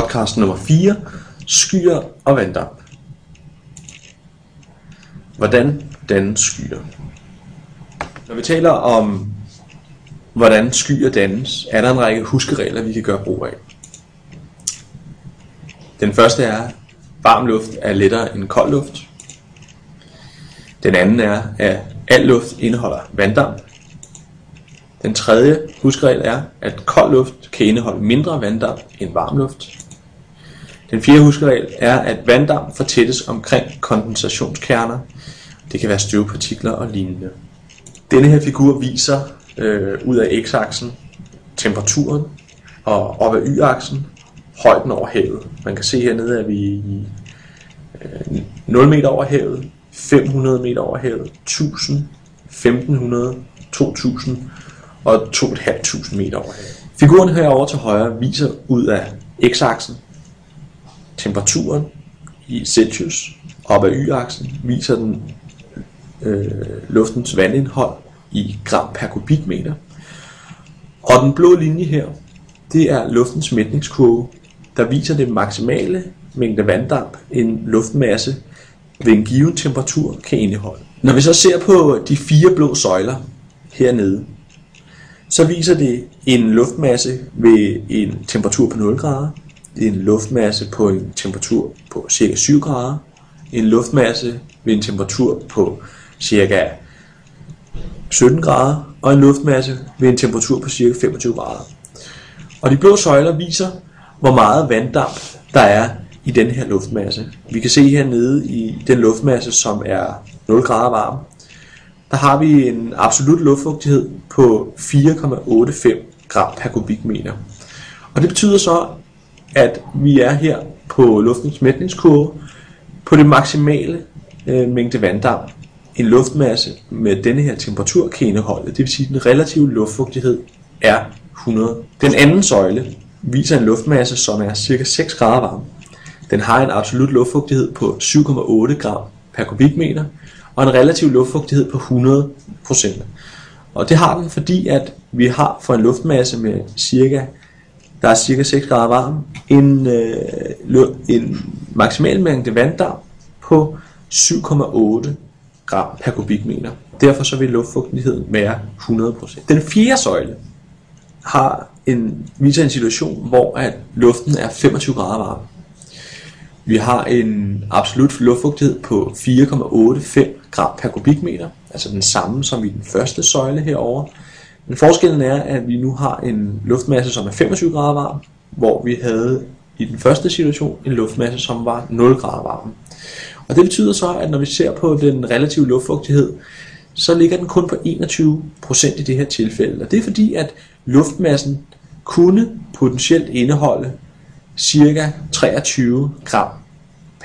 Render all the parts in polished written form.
podcast nummer 4, skyer og vanddamp. Hvordan dannes skyer? Når vi taler om, hvordan skyer dannes, er der en række huskeregler, vi kan gøre brug af. Den første er, at varm luft er lettere end kold luft. Den anden er, at al luft indeholder vanddamp. Den tredje huskeregel er, at kold luft kan indeholde mindre vanddamp end varm luft. Den fjerde huskeregel er, at vanddamp fortættes omkring kondensationskerner. Det kan være støvpartikler og lignende. Denne her figur viser ud af x-aksen temperaturen, og op ad y-aksen højden over havet. Man kan se hernede, at vi i 0 meter over havet, 500 meter over havet, 1000, 1500, 2000 og 2500 meter over havet. Figuren herovre til højre viser ud af x-aksen temperaturen i Celsius. Op ad y-aksen viser den luftens vandindhold i gram per kubikmeter. Og den blå linje her, det er luftens mætningskurve, der viser det maksimale mængde vanddamp, en luftmasse ved en given temperatur kan indeholde. Når vi så ser på de 4 blå søjler hernede, så viser det en luftmasse ved en temperatur på 0 grader, en luftmasse på en temperatur på ca. 7 grader, en luftmasse ved en temperatur på ca. 17 grader og en luftmasse ved en temperatur på ca. 25 grader. Og de blå søjler viser, hvor meget vanddamp der er i den her luftmasse. Vi kan se hernede i den luftmasse, som er 0 grader varm. Der har vi en absolut luftfugtighed på 4,85 gram per kubikmeter. Og det betyder så, at vi er her på luftens mætningskurve på det maksimale mængde vanddamp, en luftmasse med denne her temperatur kan indeholde. Det vil sige, at den relative luftfugtighed er 100. Den anden søjle viser en luftmasse, som er ca. 6 grader varm. Den har en absolut luftfugtighed på 7,8 gram per kubikmeter og en relativ luftfugtighed på 100%. Og det har den, fordi at vi har for en luftmasse med der er cirka 6 grader varm, en maksimal mængde vanddamp på 7,8 gram per kubikmeter. Derfor så vil luftfugtigheden være 100%. Den fjerde søjle viser en situation, hvor at luften er 25 grader varm. Vi har en absolut luftfugtighed på 4,85 gram per kubikmeter, altså den samme som i den første søjle herovre. Men forskellen er, at vi nu har en luftmasse, som er 25 grader varm, hvor vi havde i den første situation en luftmasse, som var 0 grader varm. Og det betyder så, at når vi ser på den relative luftfugtighed, så ligger den kun på 21% i det her tilfælde. Og det er fordi, at luftmassen kunne potentielt indeholde ca. 23 gram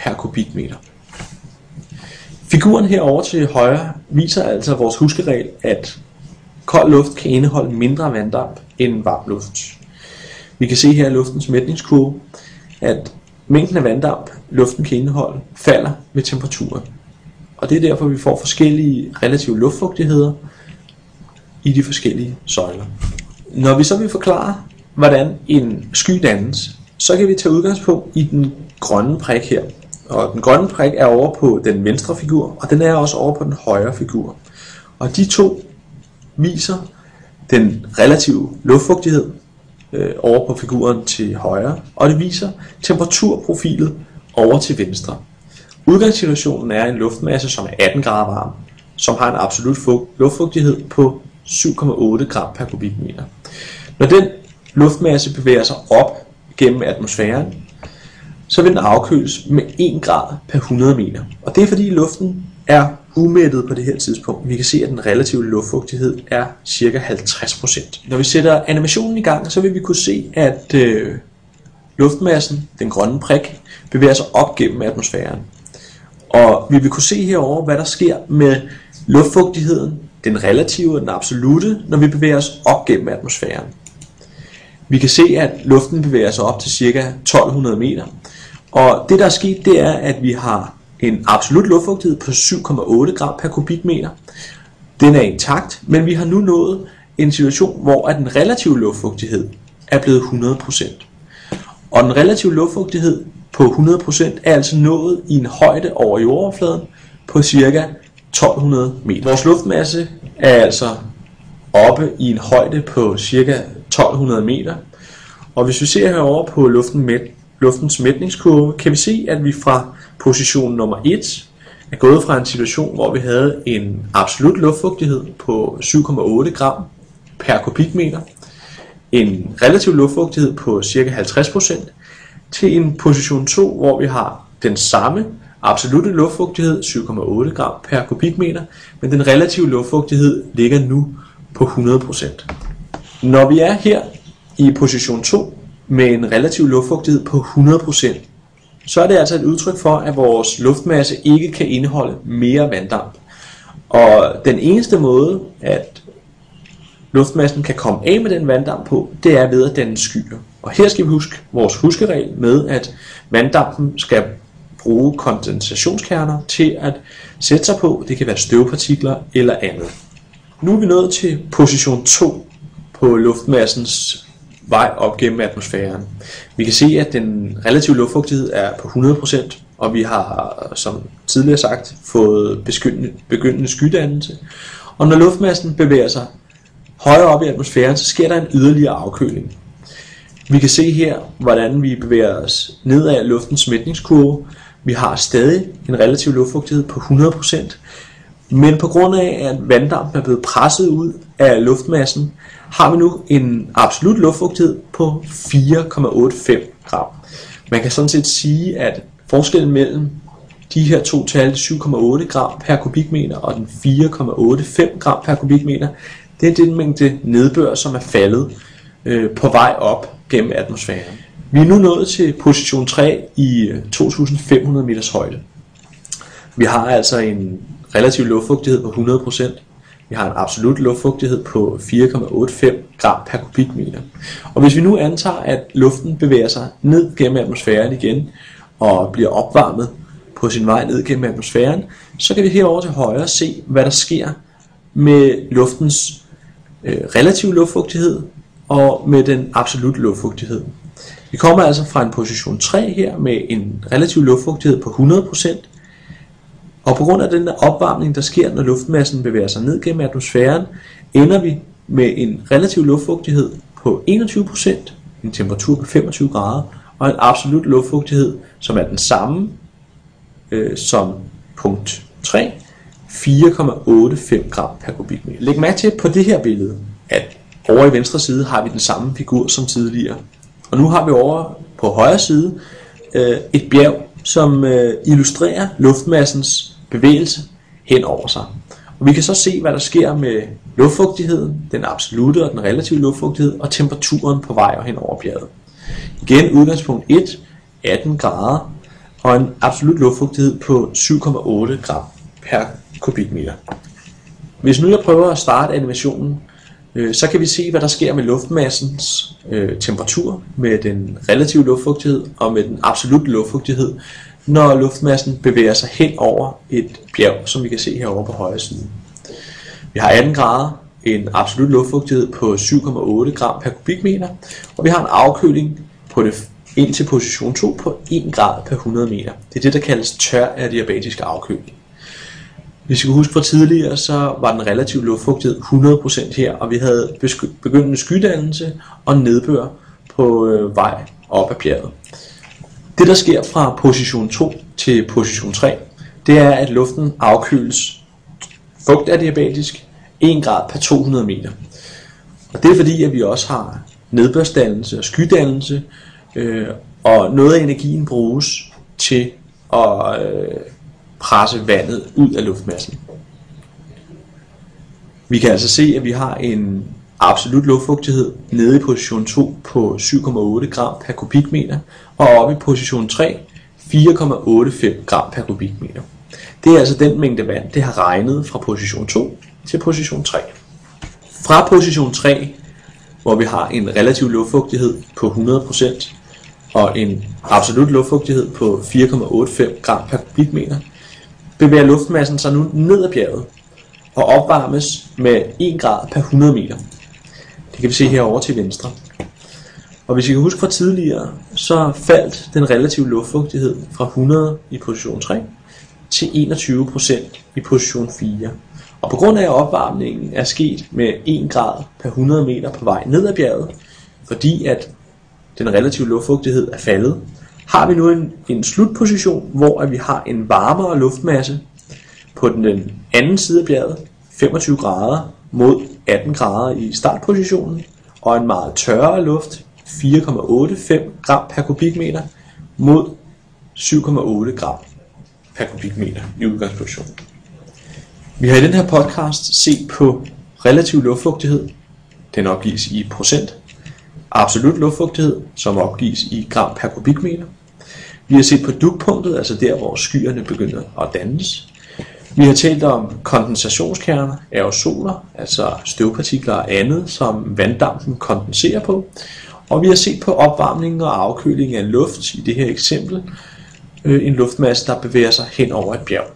per kubikmeter. Figuren herovre til højre viser altså vores huskeregel, at kold luft kan indeholde mindre vanddamp end varm luft. Vi kan se her i luftens mætningskurve, at mængden af vanddamp, luften kan indeholde, falder med temperaturen. Og det er derfor, vi får forskellige relative luftfugtigheder i de forskellige søjler. Når vi så vil forklare, hvordan en sky dannes, så kan vi tage udgangspunkt i den grønne prik her. Og den grønne prik er over på den venstre figur, og den er også over på den højre figur. Og de to viser den relative luftfugtighed over på figuren til højre, og det viser temperaturprofilet over til venstre. Udgangssituationen er en luftmasse, som er 18 grader varm, som har en absolut luftfugtighed på 7,8 gram per kubikmeter. Når den luftmasse bevæger sig op gennem atmosfæren, så vil den afkøles med 1 grad per 100 meter. Og det er fordi luften er umættet på det her tidspunkt. Vi kan se, at den relative luftfugtighed er ca. 50%. Når vi sætter animationen i gang, så vil vi kunne se, at luftmassen, den grønne prik, bevæger sig op gennem atmosfæren. Og vi vil kunne se herover, hvad der sker med luftfugtigheden, den relative og den absolute, når vi bevæger os op gennem atmosfæren. Vi kan se, at luften bevæger sig op til ca. 1200 meter. Og det, der er sket, det er, at vi har en absolut luftfugtighed på 7,8 gram per kubikmeter. Den er intakt, men vi har nu nået en situation, hvor den relative luftfugtighed er blevet 100%. Og den relative luftfugtighed på 100% er altså nået i en højde over jordoverfladen på ca. 1200 meter. Vores luftmasse er altså oppe i en højde på ca. 1200 meter. Og hvis vi ser herovre på luftens mætningskurve, kan vi se, at vi fra position nummer 1 er gået fra en situation, hvor vi havde en absolut luftfugtighed på 7,8 gram per kubikmeter, en relativ luftfugtighed på ca. 50%, til en position 2, hvor vi har den samme absolutte luftfugtighed, 7,8 gram per kubikmeter, men den relative luftfugtighed ligger nu på 100%. Når vi er her i position 2 med en relativ luftfugtighed på 100%, så er det altså et udtryk for, at vores luftmasse ikke kan indeholde mere vanddamp. Og den eneste måde, at luftmassen kan komme af med den vanddamp på, det er ved at danne skyer. Og her skal vi huske vores huskeregel med, at vanddampen skal bruge kondensationskerner til at sætte sig på. Det kan være støvpartikler eller andet. Nu er vi nået til position 2 på luftmassens vej op gennem atmosfæren. Vi kan se, at den relative luftfugtighed er på 100%, og vi har, som tidligere sagt, fået begyndende skydannelse. Og når luftmassen bevæger sig højere op i atmosfæren, så sker der en yderligere afkøling. Vi kan se her, hvordan vi bevæger os nedad luftens mætningskurve. Vi har stadig en relativ luftfugtighed på 100%, men på grund af, at vanddampen er blevet presset ud af luftmassen, har vi nu en absolut luftfugtighed på 4,85 gram. Man kan sådan set sige, at forskellen mellem de her to tal, 7,8 gram per kubikmeter og den 4,85 gram per kubikmeter, det er den mængde nedbør, som er faldet på vej op gennem atmosfæren. Vi er nu nået til position 3 i 2500 meters højde. Vi har altså en relativ luftfugtighed på 100%. Vi har en absolut luftfugtighed på 4,85 gram per kubikmeter. Og hvis vi nu antager, at luften bevæger sig ned gennem atmosfæren igen og bliver opvarmet på sin vej ned gennem atmosfæren, så kan vi herovre til højre se, hvad der sker med luftens relative luftfugtighed og med den absolutte luftfugtighed. Vi kommer altså fra en position 3 her med en relativ luftfugtighed på 100%, og på grund af den der opvarmning, der sker, når luftmassen bevæger sig ned gennem atmosfæren, ender vi med en relativ luftfugtighed på 21%, en temperatur på 25 grader, og en absolut luftfugtighed, som er den samme som punkt 3, 4,85 gram per kubikmeter. Læg mærke til på det her billede, at over i venstre side har vi den samme figur som tidligere. Og nu har vi over på højre side et bjerg, som illustrerer luftmassens bevægelse hen over sig. Og vi kan så se, hvad der sker med luftfugtigheden, den absolutte og den relative luftfugtighed, og temperaturen på vej hen over bjerget. Igen udgangspunkt 1, 18 grader, og en absolut luftfugtighed på 7,8 gram per kubikmeter. Hvis nu jeg prøver at starte animationen, så kan vi se, hvad der sker med luftmassens temperatur, med den relative luftfugtighed og med den absolutte luftfugtighed, når luftmassen bevæger sig hen over et bjerg, som vi kan se herovre på højre side. Vi har 18 grader, en absolut luftfugtighed på 7,8 gram per kubikmeter, og vi har en afkøling på det ind til position 2 på 1 grad per 100 meter. Det er det, der kaldes tør adiabatisk afkøling. Hvis vi kan huske fra tidligere, så var den relative luftfugtighed 100% her, og vi havde begyndende skydannelse og nedbør på vej op ad bjerget. Det, der sker fra position 2 til position 3, det er, at luften afkøles fugtadiabatisk 1 grad per 200 meter. Og det er fordi, at vi også har nedbørsdannelse og skydannelse, og noget af energien bruges til at presse vandet ud af luftmassen. Vi kan altså se, at vi har en absolut luftfugtighed nede i position 2 på 7,8 gram per kubikmeter, og oppe i position 3 4,85 gram per kubikmeter. Det er altså den mængde vand, det har regnet fra position 2 til position 3. Fra position 3, hvor vi har en relativ luftfugtighed på 100% og en absolut luftfugtighed på 4,85 gram per kubikmeter, bevæger luftmassen sig nu ned ad bjerget og opvarmes med 1 grad per 100 meter. Det kan vi se herovre til venstre. Og hvis I kan huske fra tidligere, så faldt den relative luftfugtighed fra 100 i position 3 til 21% i position 4. Og på grund af at opvarmningen er sket med 1 grad per 100 meter på vej ned ad bjerget, fordi at den relative luftfugtighed er faldet, har vi nu en slutposition, hvor vi har en varmere luftmasse på den anden side af bjerget, 25 grader mod 18 grader i startpositionen, og en meget tørre luft, 4,85 gram per kubikmeter mod 7,8 gram per kubikmeter i udgangspositionen. Vi har i den her podcast set på relativ luftfugtighed, den opgives i procent, absolut luftfugtighed, som opgives i gram per kubikmeter. Vi har set på dugpunktet, altså der hvor skyerne begynder at dannes. Vi har talt om kondensationskerner, aerosoler, altså støvpartikler og andet, som vanddampen kondenserer på. Og vi har set på opvarmning og afkøling af luft, i det her eksempel en luftmasse, der bevæger sig hen over et bjerg.